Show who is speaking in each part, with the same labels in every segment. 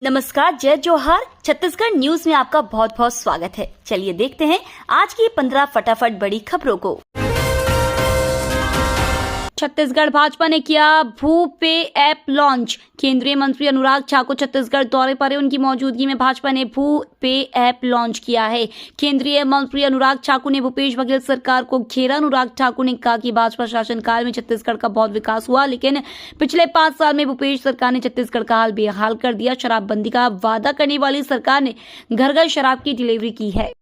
Speaker 1: नमस्कार, जय जोहार। छत्तीसगढ़ न्यूज में आपका बहुत बहुत स्वागत है। चलिए देखते हैं आज की 15 फटाफट बड़ी खबरों को। छत्तीसगढ़ भाजपा ने किया भू पे ऐप लॉन्च। केंद्रीय मंत्री अनुराग ठाकुर छत्तीसगढ़ दौरे पर हैं। उनकी मौजूदगी में भाजपा ने भू पे ऐप लॉन्च किया है। केंद्रीय मंत्री अनुराग ठाकुर ने भूपेश बघेल सरकार को घेरा। अनुराग ठाकुर ने कहा कि भाजपा शासनकाल में छत्तीसगढ़ का बहुत विकास हुआ, लेकिन पिछले 5 साल में भूपेश सरकार ने छत्तीसगढ़ का हाल बेहाल कर दिया। शराबबंदी का वादा करने वाली सरकार ने घर घर शराब की डिलीवरी की है।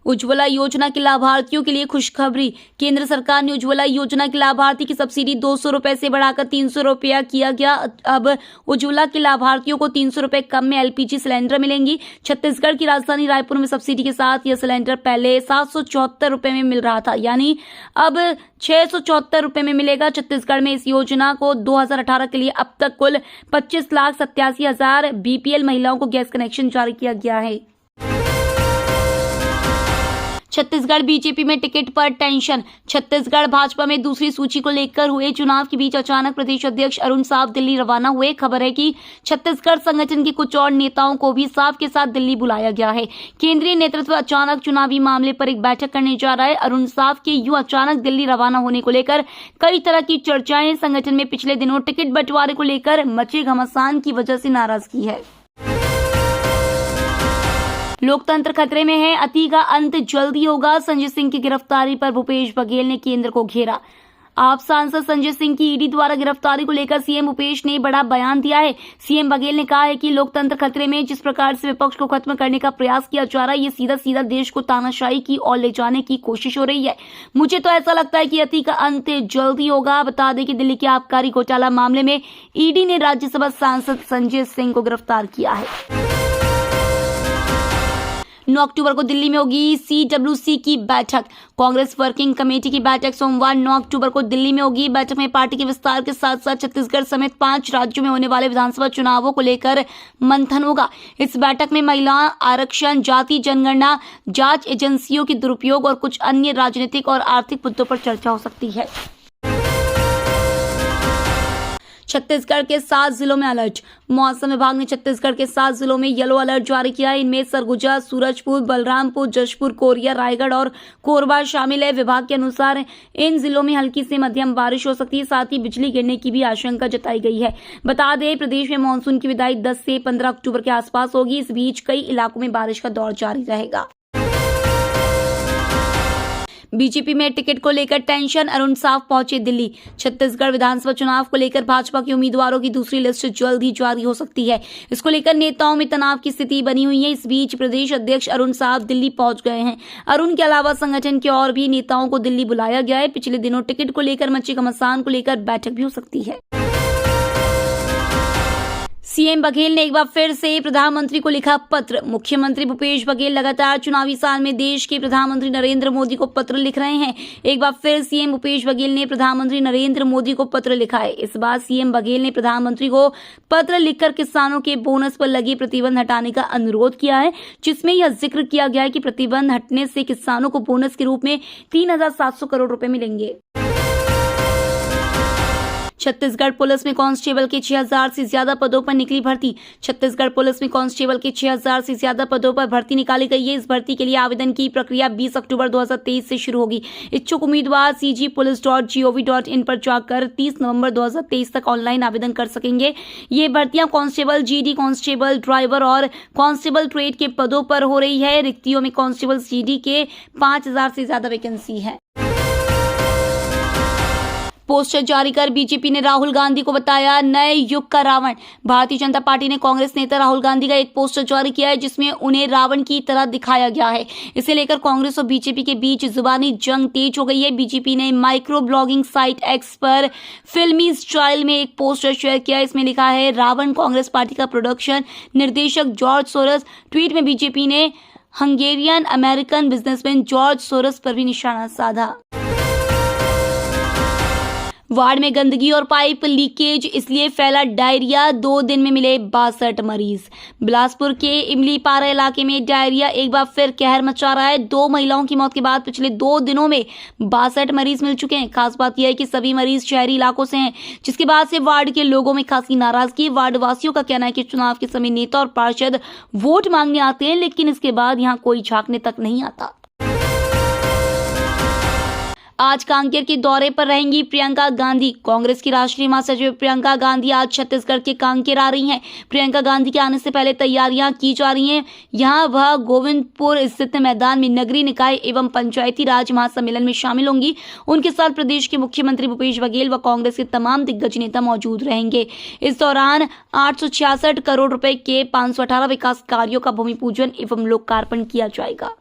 Speaker 1: उज्ज्वला योजना के लाभार्थियों के लिए खुशखबरी। केंद्र सरकार ने उज्ज्वला योजना के लाभार्थी की सब्सिडी 200 रुपए से बढ़ाकर 300 रुपया किया गया। अब उज्ज्वला के लाभार्थियों को 300 रुपए कम में एलपीजी सिलेंडर मिलेंगी। छत्तीसगढ़ की राजधानी रायपुर में सब्सिडी के साथ यह सिलेंडर पहले 774 रुपए में मिल रहा था, यानी अब 674 रुपए में मिलेगा। छत्तीसगढ़ में इस योजना को 2018 के लिए अब तक कुल 25,87,000 बीपीएल महिलाओं को गैस कनेक्शन जारी किया गया है। छत्तीसगढ़ बीजेपी में टिकट पर टेंशन। छत्तीसगढ़ भाजपा में दूसरी सूची को लेकर हुए चुनाव के बीच अचानक प्रदेश अध्यक्ष अरुण साव दिल्ली रवाना हुए। खबर है कि छत्तीसगढ़ संगठन के कुछ और नेताओं को भी साव के साथ दिल्ली बुलाया गया है। केंद्रीय नेतृत्व अचानक चुनावी मामले पर एक बैठक करने जा रहा है। अरुण साव के यूं अचानक दिल्ली रवाना होने को लेकर कई तरह की चर्चाएं संगठन में पिछले दिनों टिकट बंटवारे को लेकर मचे घमासान की वजह से नाराजगी है। लोकतंत्र खतरे में है, अति का अंत जल्दी होगा। संजय सिंह की गिरफ्तारी पर भूपेश बघेल ने केंद्र को घेरा। आप सांसद संजय सिंह की ईडी द्वारा गिरफ्तारी को लेकर सीएम भूपेश ने बड़ा बयान दिया है। सीएम बघेल ने कहा है कि लोकतंत्र खतरे में, जिस प्रकार से विपक्ष को खत्म करने का प्रयास किया जा रहा है, ये सीधा सीधा देश को तानाशाही की ओर ले जाने की कोशिश हो रही है। मुझे तो ऐसा लगता है कि अति का अंत जल्दी होगा। बता दें कि दिल्ली के आबकारी घोटाला मामले में ईडी ने राज्यसभा सांसद संजय सिंह को गिरफ्तार किया है। 9 अक्टूबर को दिल्ली में होगी सीडब्ल्यूसी की बैठक। कांग्रेस वर्किंग कमेटी की बैठक सोमवार 9 अक्टूबर को दिल्ली में होगी। बैठक में पार्टी के विस्तार के साथ साथ छत्तीसगढ़ समेत 5 राज्यों में होने वाले विधानसभा चुनावों को लेकर मंथन होगा। इस बैठक में महिला आरक्षण, जाति जनगणना, जांच एजेंसियों के दुरुपयोग और कुछ अन्य राजनीतिक और आर्थिक मुद्दों पर चर्चा हो सकती है। छत्तीसगढ़ के 7 जिलों में अलर्ट। मौसम विभाग ने छत्तीसगढ़ के 7 जिलों में येलो अलर्ट जारी किया है। इनमें सरगुजा, सूरजपुर, बलरामपुर, जशपुर, कोरिया, रायगढ़ और कोरबा शामिल है। विभाग के अनुसार इन जिलों में हल्की से मध्यम बारिश हो सकती है, साथ ही बिजली गिरने की भी आशंका जताई गई है। बता दें, प्रदेश में मानसून की विदाई 10 से 15 अक्टूबर के आसपास होगी। इस बीच कई इलाकों में बारिश का दौर जारी रहेगा। बीजेपी में टिकट को लेकर टेंशन। अरुण साव पहुंचे दिल्ली। छत्तीसगढ़ विधानसभा चुनाव को लेकर भाजपा के उम्मीदवारों की दूसरी लिस्ट जल्द ही जारी हो सकती है। इसको लेकर नेताओं में तनाव की स्थिति बनी हुई है। इस बीच प्रदेश अध्यक्ष अरुण साव दिल्ली पहुंच गए हैं। अरुण के अलावा संगठन के और भी नेताओं को दिल्ली बुलाया गया है। पिछले दिनों टिकट को लेकर मचे घमासान को लेकर बैठक भी हो सकती है। सीएम बघेल ने एक बार फिर से प्रधानमंत्री को लिखा पत्र। मुख्यमंत्री भूपेश बघेल लगातार चुनावी साल में देश के प्रधानमंत्री नरेंद्र मोदी को पत्र लिख रहे हैं। एक बार फिर सीएम भूपेश बघेल ने प्रधानमंत्री नरेंद्र मोदी को पत्र लिखा है। इस बार सीएम बघेल ने प्रधानमंत्री को पत्र लिखकर किसानों के बोनस पर लगे प्रतिबंध हटाने का अनुरोध किया है, जिसमें यह जिक्र किया गया है कि प्रतिबंध हटने से किसानों को बोनस के रूप में 3,700 करोड़ रुपए मिलेंगे। छत्तीसगढ़ पुलिस में कांस्टेबल के 6,000 से ज्यादा पदों पर निकली भर्ती। छत्तीसगढ़ पुलिस में कांस्टेबल के 6,000 से ज्यादा पदों पर भर्ती निकाली गई है। इस भर्ती के लिए आवेदन की प्रक्रिया 20 अक्टूबर 2023 से शुरू होगी। इच्छुक उम्मीदवार cgpolice.gov.in पर जाकर 30 नवंबर 2023 तक ऑनलाइन आवेदन कर सकेंगे। ये भर्तियां कांस्टेबल, जीडी कांस्टेबल, ड्राइवर और कांस्टेबल ट्रेड के पदों पर हो रही है। रिक्तियों में कांस्टेबल जीडी के 5,000 से ज्यादा वैकेंसी है। पोस्टर जारी कर बीजेपी ने राहुल गांधी को बताया नए युग का रावण। भारतीय जनता पार्टी ने कांग्रेस नेता राहुल गांधी का एक पोस्टर जारी किया है, जिसमें उन्हें रावण की तरह दिखाया गया है। इसे लेकर कांग्रेस और बीजेपी के बीच जुबानी जंग तेज हो गई है। बीजेपी ने माइक्रो ब्लॉगिंग साइट एक्स पर फिल्मी स्टाइल में एक पोस्टर शेयर किया। इसमें लिखा है रावण कांग्रेस पार्टी का प्रोडक्शन, निर्देशक जॉर्ज सोरस। ट्वीट में बीजेपी ने Hungarian American businessman George Soros पर भी निशाना साधा। वार्ड में गंदगी और पाइप लीकेज इसलिए फैला डायरिया, 2 दिन में मिले 62 मरीज। बिलासपुर के इमलीपारा इलाके में डायरिया एक बार फिर कहर मचा रहा है। 2 महिलाओं की मौत के बाद पिछले 2 दिनों में 62 मरीज मिल चुके हैं। खास बात यह है कि सभी मरीज शहरी इलाकों से हैं, जिसके बाद से वार्ड के लोगों में खासी नाराजगी। वार्ड वासियों का कहना है कि चुनाव के समय नेता और पार्षद वोट मांगने आते हैं, लेकिन इसके बाद यहाँ कोई झांकने तक नहीं आता। आज कांकेर के दौरे पर रहेंगी प्रियंका गांधी। कांग्रेस की राष्ट्रीय महासचिव प्रियंका गांधी आज छत्तीसगढ़ के कांकेर आ रही हैं। प्रियंका गांधी के आने से पहले तैयारियां की जा रही हैं। यहां वह गोविंदपुर स्थित मैदान में नगरीय निकाय एवं पंचायती राज महासम्मेलन में शामिल होंगी। उनके साथ प्रदेश के मुख्यमंत्री भूपेश बघेल व कांग्रेस के तमाम दिग्गज नेता मौजूद रहेंगे। इस दौरान 866 करोड़ रुपए के 518 विकास कार्यों का भूमि पूजन एवं लोकार्पण किया जाएगा।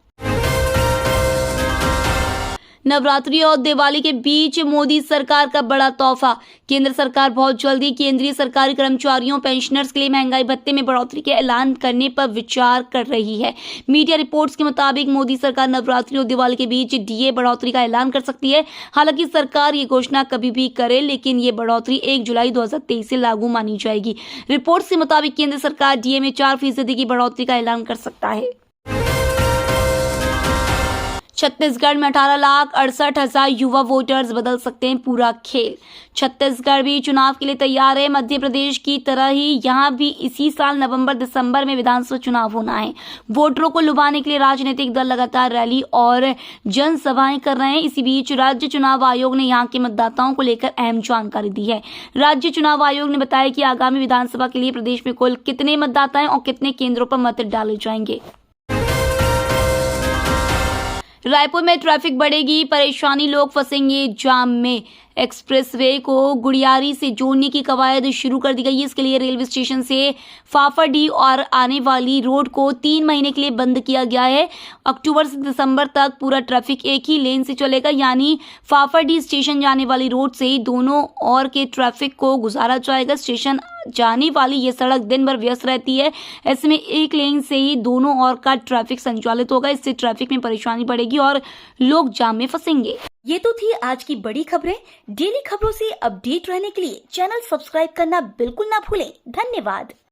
Speaker 1: नवरात्रि और दिवाली के बीच मोदी सरकार का बड़ा तोहफा। केंद्र सरकार बहुत जल्दी केंद्रीय सरकारी कर्मचारियों पेंशनर्स के लिए महंगाई भत्ते में बढ़ोतरी के ऐलान करने पर विचार कर रही है। मीडिया रिपोर्ट्स के मुताबिक मोदी सरकार नवरात्रि और दिवाली के बीच डीए बढ़ोतरी का ऐलान कर सकती है। हालांकि सरकार ये घोषणा कभी भी करे, लेकिन ये बढ़ोतरी 1 जुलाई 2023 से लागू मानी जाएगी। रिपोर्ट्स के मुताबिक केंद्र सरकार डीए में 4% की बढ़ोतरी का ऐलान कर सकता है। छत्तीसगढ़ में 18,68,000 युवा वोटर्स बदल सकते हैं पूरा खेल। छत्तीसगढ़ भी चुनाव के लिए तैयार है। मध्य प्रदेश की तरह ही यहां भी इसी साल नवंबर-दिसंबर में विधानसभा चुनाव होना है। वोटरों को लुभाने के लिए राजनीतिक दल लगातार रैली और जनसभाएं कर रहे हैं। इसी बीच राज्य चुनाव आयोग ने यहां के मतदाताओं को लेकर अहम जानकारी दी है। राज्य चुनाव आयोग ने बताया कि आगामी विधानसभा के लिए प्रदेश में कुल कितने मतदाता हैं और कितने केंद्रों पर मत डाले जाएंगे। रायपुर में ट्रैफिक बढ़ेगी, परेशानी, लोग फंसेंगे जाम में। एक्सप्रेसवे को गुड़ियारी से जोड़ने की कवायद शुरू कर दी गई है। इसके लिए रेलवे स्टेशन से फाफाडीह और आने वाली रोड को 3 महीने के लिए बंद किया गया है। अक्टूबर से दिसंबर तक पूरा ट्रैफिक एक ही लेन से चलेगा, यानी फाफाडीह स्टेशन जाने वाली रोड से ही दोनों ओर के ट्रैफिक को गुजारा जाएगा। स्टेशन जाने वाली ये सड़क दिन भर व्यस्त रहती है। ऐसे में एक लेन से ही दोनों ओर का ट्रैफिक संचालित होगा। इससे ट्रैफिक में परेशानी बढ़ेगी और लोग जाम में फंसेंगे।
Speaker 2: ये तो थी आज की बड़ी खबरें। डेली खबरों से अपडेट रहने के लिए चैनल सब्सक्राइब करना बिल्कुल ना भूलें। धन्यवाद।